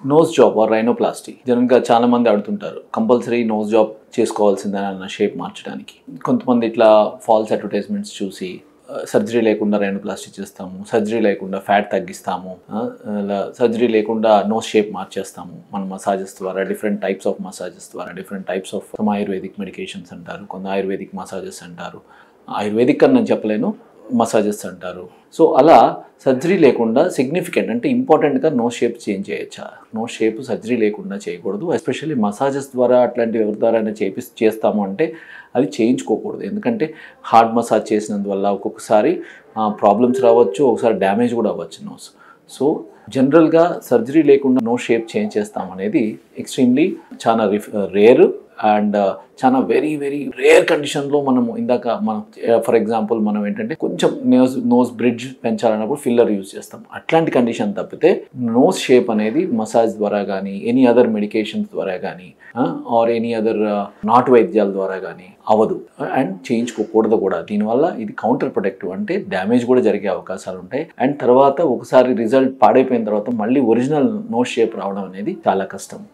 Nose job or rhinoplasty జనరల్గా చాలా మంది అడుగుతుంటారు, కంపల్సరీ నోస్ జాబ్ చేసుకోవాల్సిందని అన్న షేప్ మార్చడానికి. కొంతమంది ఇట్లా ఫాల్స్ అడ్వర్టైజ్మెంట్స్ చూసి సర్జరీ లేకుండా రైనోప్లాస్టీ చేస్తాము, సర్జరీ లేకుండా ఫ్యాట్ తగ్గిస్తాము, సర్జరీ లేకుండా నోస్ షేప్ మార్చేస్తాము మన మసాజెస్ ద్వారా, డిఫరెంట్ టైప్స్ ఆఫ్ మసాజెస్ ద్వారా, different types of ayurvedic medications అంటారు, కొంత ఆయుర్వేదిక్ మసాజెస్ అంటారు, ఆయుర్వేదిక్ అని నేను చెప్పలేను, మసాజెస్ అంటారు. సో అలా సర్జరీ లేకుండా సిగ్నిఫికెంట్ అంటే ఇంపార్టెంట్గా నోస్ షేప్ చేంజ్ చేయొచ్చా? నోస్ షేప్ సర్జరీ లేకుండా చేయకూడదు. ఎస్పెషల్లీ మసాజెస్ ద్వారా అట్లాంటి ఎవరి ద్వారా చేస్తాము అంటే అది చేయించుకోకూడదు. ఎందుకంటే హార్డ్ మసాజ్ చేసినందువల్ల ఒక్కొక్కసారి ప్రాబ్లమ్స్ రావచ్చు, ఒకసారి డ్యామేజ్ కూడా అవ్వచ్చు నోస్. సో జనరల్గా సర్జరీ లేకుండా నోస్ షేప్ చేంజ్ చేస్తాం అనేది ఎక్స్ట్రీమ్లీ చాలా రేర్ అండ్ చాలా వెరీ వెరీ రేర్ కండిషన్లో మనము ఫర్ ఎగ్జాంపుల్ మనం ఏంటంటే కొంచెం నోస్ బ్రిడ్జ్ పెంచాలన్నప్పుడు ఫిల్లర్ యూజ్ చేస్తాం. అట్లాంటి కండిషన్ తప్పితే నోస్ షేప్ అనేది మసాజ్ ద్వారా కానీ, ఎనీ అదర్ మెడికేషన్స్ ద్వారా కానీ, ఆర్ ఎనీ అదర్ నాటు వైద్యాల ద్వారా కానీ అవ్వదు అండ్ చేయించుకోకూడదు కూడా. దీనివల్ల ఇది కౌంటర్ ప్రొటెక్టివ్, అంటే డ్యామేజ్ కూడా జరిగే అవకాశాలు ఉంటాయి. అండ్ తర్వాత ఒకసారి రిజల్ట్ పాడైపోయిన తర్వాత మళ్ళీ ఒరిజినల్ నోస్ షేప్ రావడం అనేది చాలా కష్టం.